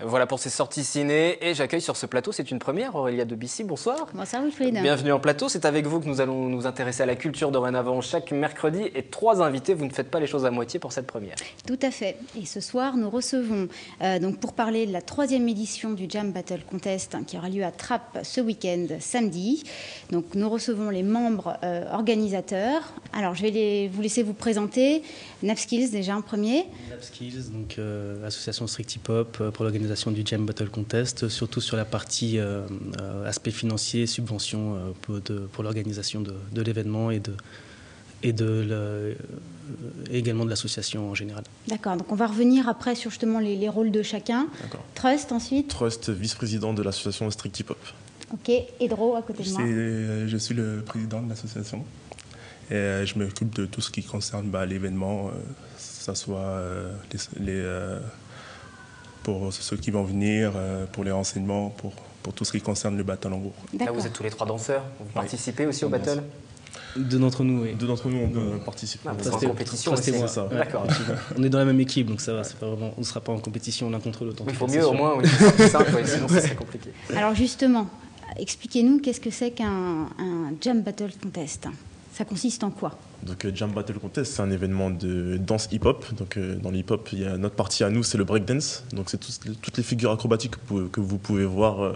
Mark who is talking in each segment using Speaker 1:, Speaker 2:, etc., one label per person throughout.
Speaker 1: Voilà pour ces sorties ciné et j'accueille sur ce plateau, c'est une première, Aurélia Debussy, bonsoir.
Speaker 2: Bonsoir Wilfried.
Speaker 1: Bienvenue en plateau, c'est avec vous que nous allons nous intéresser à la culture dorénavant chaque mercredi et 3 invités, vous ne faites pas les choses à moitié pour cette première.
Speaker 2: Tout à fait, et ce soir nous recevons, donc pour parler de la 3e édition du Jam Battle Contest qui aura lieu à Trappes ce week-end, samedi. Donc nous recevons les membres organisateurs. Alors je vais vous laisser vous présenter. Napskills déjà en premier.
Speaker 3: Napskills, donc association Strict Hip Hop pour l'organisation du Jam Battle Contest, surtout sur la partie aspect financier, subvention pour l'organisation de l'événement et également de l'association en général.
Speaker 2: D'accord, donc on va revenir après sur justement les rôles de chacun. Trust ensuite.
Speaker 4: Trust, vice-président de l'association Strict Hip Hop.
Speaker 2: Ok, Edro à côté de moi.
Speaker 5: Je suis le président de l'association et je m'occupe de tout ce qui concerne l'événement, que ce soit pour ceux qui vont venir, pour les renseignements, pour tout ce qui concerne le battle en gros.
Speaker 1: Là vous êtes tous les 3 danseurs, vous participez aussi au battle?
Speaker 3: Deux d'entre nous, oui.
Speaker 4: Deux d'entre nous, on participe.
Speaker 1: C'est en compétition aussi.
Speaker 4: C'est ça.
Speaker 1: D'accord.
Speaker 3: On est dans la même équipe, donc ça va. C'est pas vraiment, on ne sera pas en compétition l'un contre l'autre.
Speaker 1: Il faut mieux au moins, oui, c'est plus simple, sinon ça serait compliqué.
Speaker 2: Alors justement, expliquez-nous qu'est-ce que c'est qu'un Jam Battle Contest. Ça consiste en quoi?
Speaker 4: Donc Jam Battle Contest, c'est un événement de danse hip-hop. Donc dans le hip-hop, il y a notre partie à nous, c'est le breakdance. Donc c'est toutes les figures acrobatiques que vous pouvez voir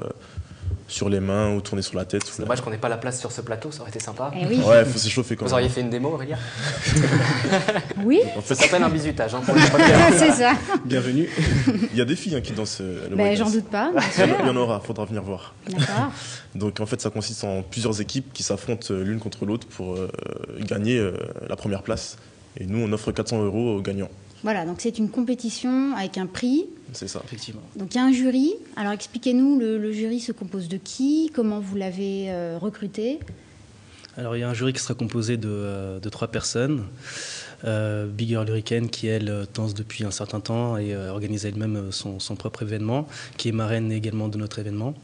Speaker 4: sur les mains ou tourner sur la tête.
Speaker 1: C'est dommage qu'on n'ait pas la place sur ce plateau, ça aurait été sympa.
Speaker 2: Eh oui.
Speaker 4: Ouais, il faut s'échauffer quand même.
Speaker 1: Vous auriez fait une démo, Aurélia?
Speaker 2: Oui.
Speaker 1: Ça s'appelle un bizutage, pour les premières.
Speaker 2: C'est ça.
Speaker 3: Bienvenue.
Speaker 4: Il y a des filles qui dansent le
Speaker 2: J'en
Speaker 4: breakdance.
Speaker 2: doute pas, bien sûr.
Speaker 4: Il y en aura, faudra venir voir.
Speaker 2: D'accord.
Speaker 4: Donc en fait, ça consiste en plusieurs équipes qui s'affrontent l'une contre l'autre pour gagner la première place. Et nous, on offre 400 € aux gagnants.
Speaker 2: Voilà, donc c'est une compétition avec un prix.
Speaker 4: C'est ça.
Speaker 3: Effectivement.
Speaker 2: Donc il y a un jury. Alors expliquez-nous, le jury se compose de qui? Comment vous l'avez recruté?
Speaker 3: Alors il y a un jury qui sera composé de 3 personnes. Big Girl Hurricane qui elle danse depuis un certain temps et organise elle-même son propre événement, qui est marraine également de notre événement.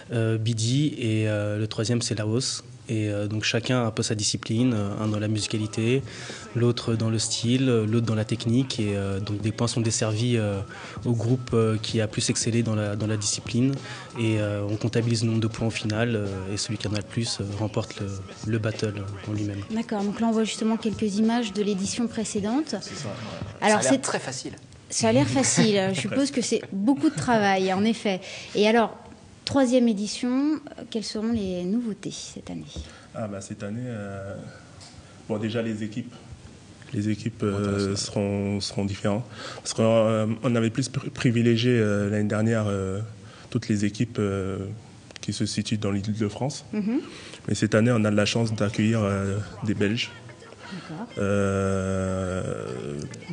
Speaker 3: Bidi et le 3e c'est Laos. Et donc chacun a un peu sa discipline, un dans la musicalité, l'autre dans le style, l'autre dans la technique. Et donc des points sont desservis au groupe qui a plus excellé dans la discipline. Et on comptabilise le nombre de points au final et celui qui en a le plus remporte le battle en lui-même.
Speaker 2: D'accord, donc là on voit justement quelques images de l'édition précédente.
Speaker 4: C'est ça.
Speaker 1: Ouais.
Speaker 2: Alors
Speaker 1: ça a l'air très facile.
Speaker 2: Ça a l'air facile, je suppose que c'est beaucoup de travail en effet. Et alors, 3e édition, quelles seront les nouveautés cette année?
Speaker 5: Cette année, déjà les équipes seront différentes. Parce qu'on avait plus privilégié l'année dernière toutes les équipes qui se situent dans l'Île-de-France. Mais cette année, on a de la chance d'accueillir des Belges.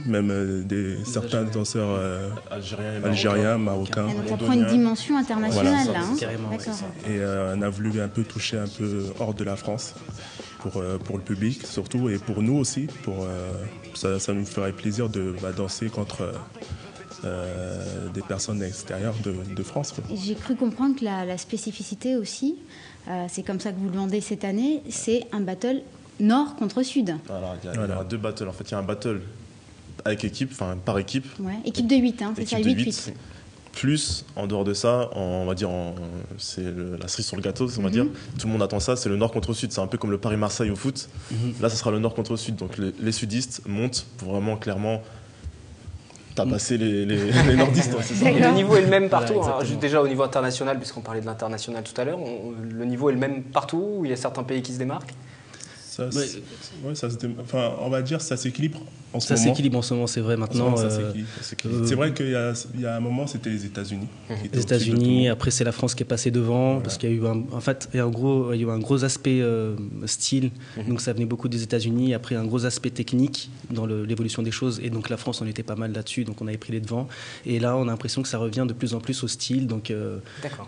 Speaker 5: Même certains danseurs algériens, marocains.
Speaker 2: Donc ça prend une dimension internationale
Speaker 5: Voilà,
Speaker 2: là. Hein.
Speaker 3: Carrément,
Speaker 2: D'accord.
Speaker 5: Et on a voulu un peu toucher un peu hors de la France pour le public surtout et pour nous aussi. Ça nous ferait plaisir de danser contre des personnes extérieures de France.
Speaker 2: J'ai cru comprendre que la spécificité aussi, c'est comme ça que vous le demandez cette année, c'est un battle nord contre sud.
Speaker 4: Alors, il y a 2 battles. En fait, il y a un battle avec équipe, enfin par équipe.
Speaker 2: Ouais. Équipe de 8, hein, c'est ça, 8-8.
Speaker 4: Plus, en dehors de ça, on va dire, c'est la cerise sur le gâteau, on va dire. Tout le monde attend ça, c'est le nord contre le sud. C'est un peu comme le Paris-Marseille au foot. Là, ça sera le nord contre le sud. Donc les sudistes montent pour vraiment clairement tabasser les nordistes. C'est ça.
Speaker 1: Et le niveau est le même partout.
Speaker 3: Voilà,
Speaker 1: Alors, déjà au niveau international, puisqu'on parlait de l'international tout à l'heure, le niveau est le même partout ou il y a certains pays qui se démarquent?
Speaker 5: On va dire ça s'équilibre en ce
Speaker 3: Ça
Speaker 5: moment.
Speaker 3: s'équilibre en ce moment, c'est vrai maintenant.
Speaker 5: Ça s'équilibre. C'est vrai qu'il y a un moment, c'était les États-Unis.
Speaker 3: Les États-Unis, après c'est la France qui est passée devant, parce qu'il y a eu il y a eu un gros aspect style, donc ça venait beaucoup des États-Unis, après un gros aspect technique dans l'évolution des choses, et donc la France on était pas mal là-dessus, donc on avait pris les devants, et là on a l'impression que ça revient de plus en plus au style, donc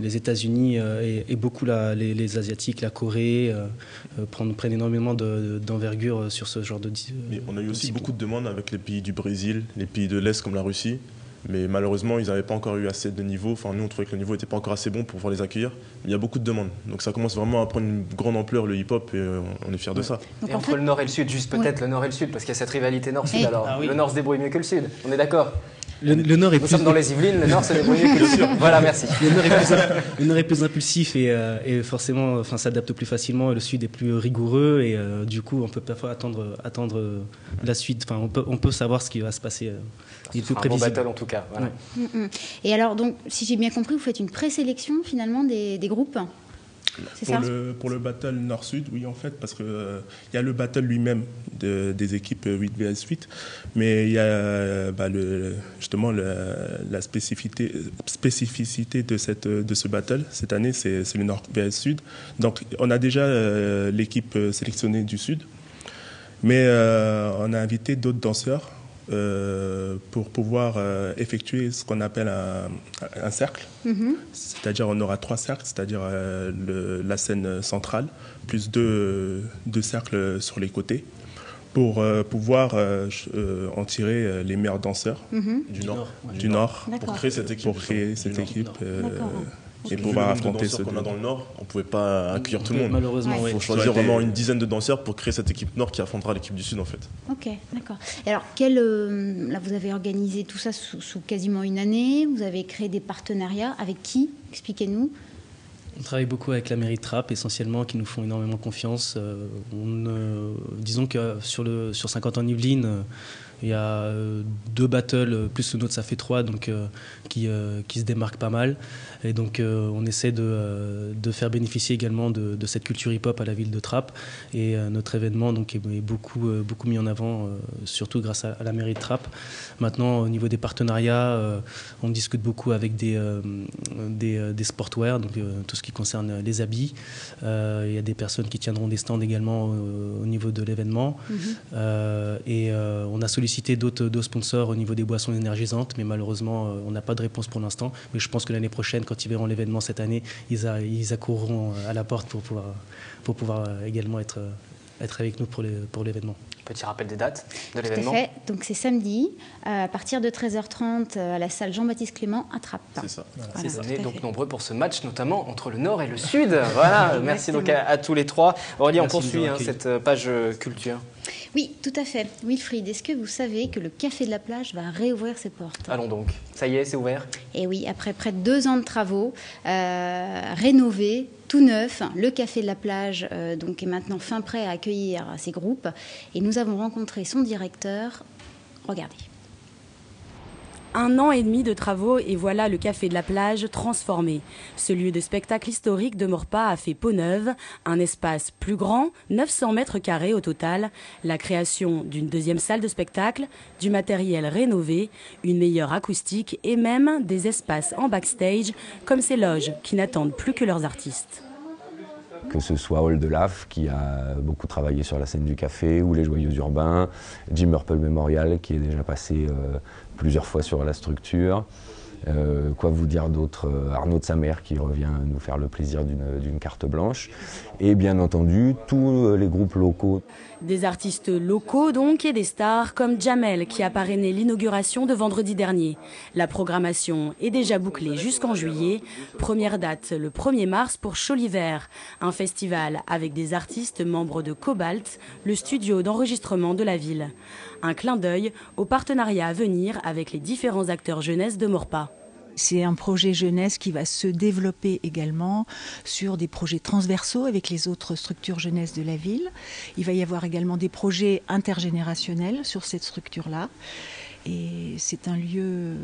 Speaker 3: les États-Unis et beaucoup les Asiatiques, la Corée prennent énormément d'envergure sur ce genre de
Speaker 4: Mais on a eu aussi beaucoup de demandes avec les pays du Brésil, les pays de l'Est comme la Russie. Mais malheureusement, ils n'avaient pas encore eu assez de niveau. Enfin, nous, on trouvait que le niveau n'était pas encore assez bon pour pouvoir les accueillir. Mais il y a beaucoup de demandes. Donc ça commence vraiment à prendre une grande ampleur, le hip-hop, et on est fiers de ça.
Speaker 2: Donc,
Speaker 1: et
Speaker 2: en
Speaker 1: entre
Speaker 2: fait,
Speaker 1: le nord et le sud, juste peut-être le nord et le sud, parce qu'il y a cette rivalité nord-sud.
Speaker 2: Et-
Speaker 1: Alors,
Speaker 3: Ah oui.
Speaker 1: le nord se débrouille mieux que le sud. On est d'accord?
Speaker 3: Le Nord est
Speaker 1: Nous
Speaker 3: plus...
Speaker 1: sommes dans les Yvelines, le Nord se débrouille mieux que le Sud. Voilà, merci.
Speaker 3: Le Nord est plus impulsif et forcément s'adapte plus facilement. Et le Sud est plus rigoureux et du coup on peut parfois attendre la suite. Enfin, on peut savoir ce qui va se passer. Il est plus
Speaker 1: Un bon
Speaker 3: prévisible.
Speaker 1: battle en tout cas. Voilà.
Speaker 3: Ouais.
Speaker 2: Et alors, donc, si j'ai bien compris, vous faites une présélection finalement des groupes. C'est ça?
Speaker 5: Pour le battle Nord-Sud, oui, en fait, parce qu'il y a le battle lui-même des équipes 8 vs 8, mais il y a justement la spécificité de ce battle cette année, c'est le Nord vs Sud. Donc, on a déjà l'équipe sélectionnée du Sud, mais on a invité d'autres danseurs pour pouvoir effectuer ce qu'on appelle un cercle. C'est-à-dire on aura 3 cercles, c'est-à-dire la scène centrale, plus deux cercles sur les côtés, pour pouvoir en tirer les meilleurs danseurs
Speaker 4: du Nord.
Speaker 2: D'accord.
Speaker 4: Pour créer cette équipe.
Speaker 2: D'accord.
Speaker 4: Et
Speaker 5: pour
Speaker 4: pour
Speaker 5: pouvoir
Speaker 4: affronter
Speaker 5: affronter
Speaker 4: ceux
Speaker 5: ce
Speaker 4: qu'on a dans le Nord, on ne pouvait pas accueillir tout le monde.
Speaker 3: Malheureusement,
Speaker 2: Ouais.
Speaker 3: oui.
Speaker 4: Il faut choisir vraiment une dizaine de danseurs pour créer cette équipe Nord qui affrontera l'équipe du Sud en fait.
Speaker 2: Ok, d'accord. Et alors, là, vous avez organisé tout ça sous quasiment une année. Vous avez créé des partenariats. Avec qui? Expliquez-nous.
Speaker 3: On travaille beaucoup avec la mairie de Trappes, essentiellement, qui nous font énormément confiance. Disons que sur 50 ans en Yvelines, il y a 2 battles, plus le nôtre, ça fait 3, donc qui se démarquent pas mal. Et donc on essaie de faire bénéficier également de cette culture hip-hop à la ville de Trappes. Et notre événement donc, est beaucoup mis en avant, surtout grâce à la mairie de Trappes. Maintenant, au niveau des partenariats, on discute beaucoup avec des sportwear, donc tout ce qui concerne les habits. Il y a des personnes qui tiendront des stands également au niveau de l'événement. Et on a sollicité d'autres sponsors au niveau des boissons énergisantes, mais malheureusement, on n'a pas de réponse pour l'instant. Mais je pense que l'année prochaine, quand ils verront l'événement cette année, ils accourront à la porte pour pouvoir également être avec nous pour l'événement.
Speaker 1: Petit rappel des dates de
Speaker 2: Tout à
Speaker 1: l'événement.
Speaker 2: fait. Donc, c'est samedi, à partir de 13h30, à la salle Jean-Baptiste Clément à Trappes.
Speaker 4: C'est ça.
Speaker 2: Voilà,
Speaker 1: On
Speaker 2: tout
Speaker 1: est
Speaker 2: à
Speaker 1: donc
Speaker 2: fait.
Speaker 1: nombreux pour ce match, notamment entre le Nord et le Sud. Voilà, merci donc à tous les 3. Aurélie, on
Speaker 3: Merci de
Speaker 1: poursuit
Speaker 3: nous avoir accueillis.
Speaker 1: cette page culture.
Speaker 2: Oui, tout à fait. Wilfried, est-ce que vous savez que le Café de la Plage va réouvrir ses portes?
Speaker 1: Allons donc. Ça y est, c'est ouvert.
Speaker 2: Et oui, après près de 2 ans de travaux, rénové, tout neuf, le Café de la Plage donc est maintenant fin prêt à accueillir ces groupes. Et nous avons rencontré son directeur. Regardez.
Speaker 6: 1 an et demi de travaux et voilà le Café de la Plage transformé. Ce lieu de spectacle historique de Maurepas a fait peau neuve, un espace plus grand, 900 mètres carrés au total, la création d'une 2e salle de spectacle, du matériel rénové, une meilleure acoustique et même des espaces en backstage comme ces loges qui n'attendent plus que leurs artistes.
Speaker 7: Que ce soit Hall de Laf qui a beaucoup travaillé sur la scène du café, ou les Joyeux Urbains, Jim Purple Memorial qui est déjà passé plusieurs fois sur la structure. Quoi vous dire d'autre? Arnaud de Samer qui revient nous faire le plaisir d'une carte blanche. Et bien entendu, tous les groupes locaux.
Speaker 6: Des artistes locaux donc et des stars comme Jamel qui a parrainé l'inauguration de vendredi dernier. La programmation est déjà bouclée jusqu'en juillet. Première date le 1er mars pour Choliver, un festival avec des artistes membres de Cobalt, le studio d'enregistrement de la ville. Un clin d'œil au partenariat à venir avec les différents acteurs jeunesse de Maurepas.
Speaker 8: C'est un projet jeunesse qui va se développer également sur des projets transversaux avec les autres structures jeunesse de la ville. Il va y avoir également des projets intergénérationnels sur cette structure-là. Et c'est un lieu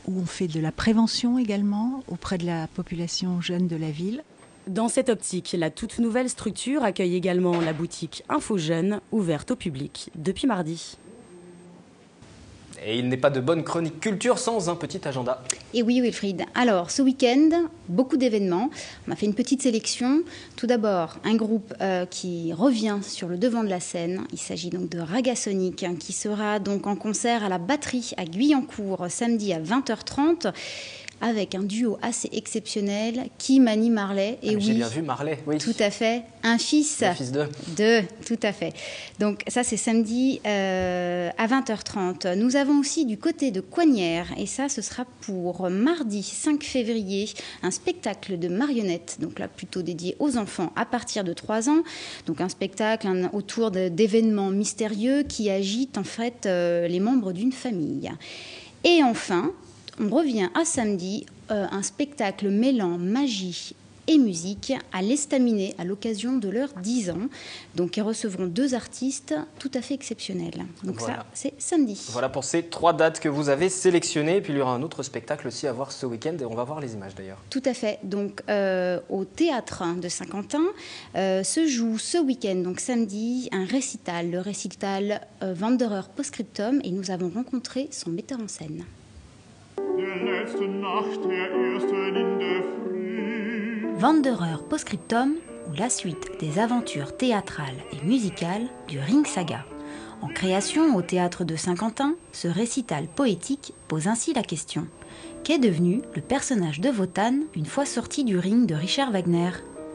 Speaker 8: où on fait de la prévention également auprès de la population jeune de la ville.
Speaker 6: Dans cette optique, la toute nouvelle structure accueille également la boutique Info Jeune, ouverte au public depuis mardi.
Speaker 1: Et il n'est pas de bonne chronique culture sans un petit agenda.
Speaker 2: Et oui, Wilfried. Alors, ce week-end, beaucoup d'événements. On a fait une petite sélection. Tout d'abord, un groupe qui revient sur le devant de la scène. Il s'agit donc de Ragasonic, qui sera donc en concert à la batterie à Guyancourt samedi à 20h30. Avec un duo assez exceptionnel, Kim, Annie, Marley. Et
Speaker 1: J'ai
Speaker 2: oui,
Speaker 1: bien vu Marley, oui.
Speaker 2: tout à fait, un fils.
Speaker 1: Le fils de.
Speaker 2: Tout à fait. Donc ça, c'est samedi à 20h30. Nous avons aussi du côté de Coignères, et ça, ce sera pour mardi 5 février, un spectacle de marionnettes, donc là, plutôt dédié aux enfants à partir de 3 ans. Donc un spectacle autour d'événements mystérieux qui agitent en fait les membres d'une famille. Et enfin, on revient à samedi, un spectacle mêlant magie et musique à l'Estaminet à l'occasion de leurs 10 ans. Donc ils recevront 2 artistes tout à fait exceptionnels. Donc
Speaker 1: voilà.
Speaker 2: Ça, c'est samedi.
Speaker 1: Voilà pour ces 3 dates que vous avez sélectionnées. Et puis il y aura un autre spectacle aussi à voir ce week-end et on va voir les images d'ailleurs.
Speaker 2: Tout à fait. Donc au théâtre de Saint-Quentin se joue ce week-end, donc samedi, un récital, le récital Wanderer Postscriptum, et nous avons rencontré son metteur en scène. Wanderer Postscriptum, ou la suite des aventures théâtrales et musicales du Ring Saga. En création au théâtre de Saint-Quentin, ce récital poétique pose ainsi la question: qu'est devenu le personnage de Wotan une fois sorti du ring de Richard Wagner?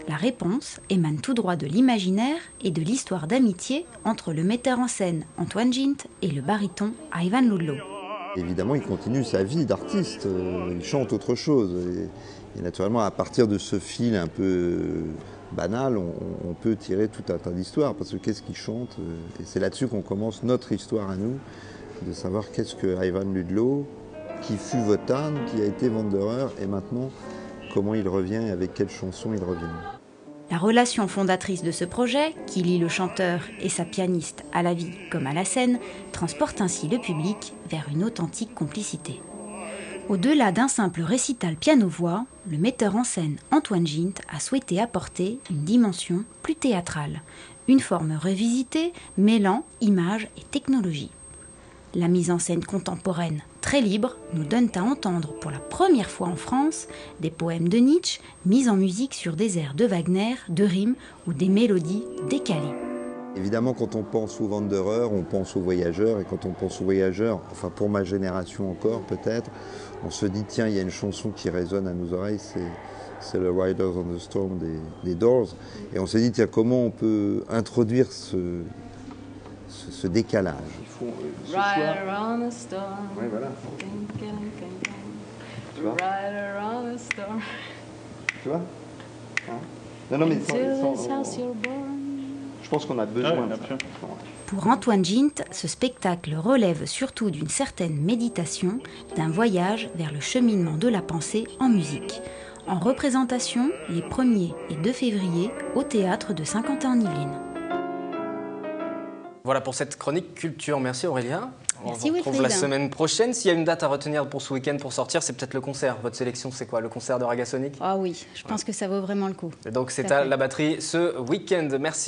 Speaker 2: La réponse émane tout droit de l'imaginaire et de l'histoire d'amitié entre le metteur en scène Antoine Gint et le baryton Ivan Ludlow.
Speaker 9: Évidemment, il continue sa vie d'artiste, il chante autre chose. Et naturellement, à partir de ce fil un peu banal, on peut tirer tout un tas d'histoires, parce que qu'est-ce qu'il chante? Et c'est là-dessus qu'on commence notre histoire à nous, de savoir qu'est-ce que Ivan Ludlow, qui fut Wotan, qui a été Wanderer, et maintenant, comment il revient et avec quelle chanson il revient.
Speaker 2: La relation fondatrice de ce projet, qui lie le chanteur et sa pianiste à la vie comme à la scène, transporte ainsi le public vers une authentique complicité. Au-delà d'un simple récital piano-voix, le metteur en scène Antoine Gint a souhaité apporter une dimension plus théâtrale, une forme revisitée mêlant images et technologie. La mise en scène contemporaine, très libre, nous donne à entendre pour la première fois en France des poèmes de Nietzsche mis en musique sur des airs de Wagner, de Riem ou des mélodies décalées.
Speaker 9: Évidemment, quand on pense aux Wanderers, on pense aux voyageurs, et quand on pense aux voyageurs, enfin pour ma génération encore peut-être, on se dit tiens, il y a une chanson qui résonne à nos oreilles, c'est le Riders on the Storm des Doors, et on s'est dit tiens, comment on peut introduire ce décalage.
Speaker 10: Rider on the storm.
Speaker 9: Oui, voilà. Tu vois?
Speaker 10: Rider on the storm.
Speaker 9: Tu vois, hein? Non, mais je pense qu'on a besoin de ça.
Speaker 2: Pour Antoine Gint, ce spectacle relève surtout d'une certaine méditation, d'un voyage vers le cheminement de la pensée en musique. En représentation, les 1er et 2 février, au théâtre de Saint-Quentin-en-Yvelines.
Speaker 1: Voilà pour cette chronique culture. Merci Aurélien.
Speaker 2: Merci,
Speaker 1: on se retrouve
Speaker 2: Wilfried.
Speaker 1: la semaine prochaine. S'il y a une date à retenir pour ce week-end pour sortir, c'est peut-être le concert. Votre sélection, c'est quoi? Le concert de Raga Sonic?
Speaker 2: Ah oui, je pense que ça vaut vraiment le coup.
Speaker 1: Et donc c'est
Speaker 2: Tout à
Speaker 1: à
Speaker 2: fait.
Speaker 1: la batterie ce week-end. Merci.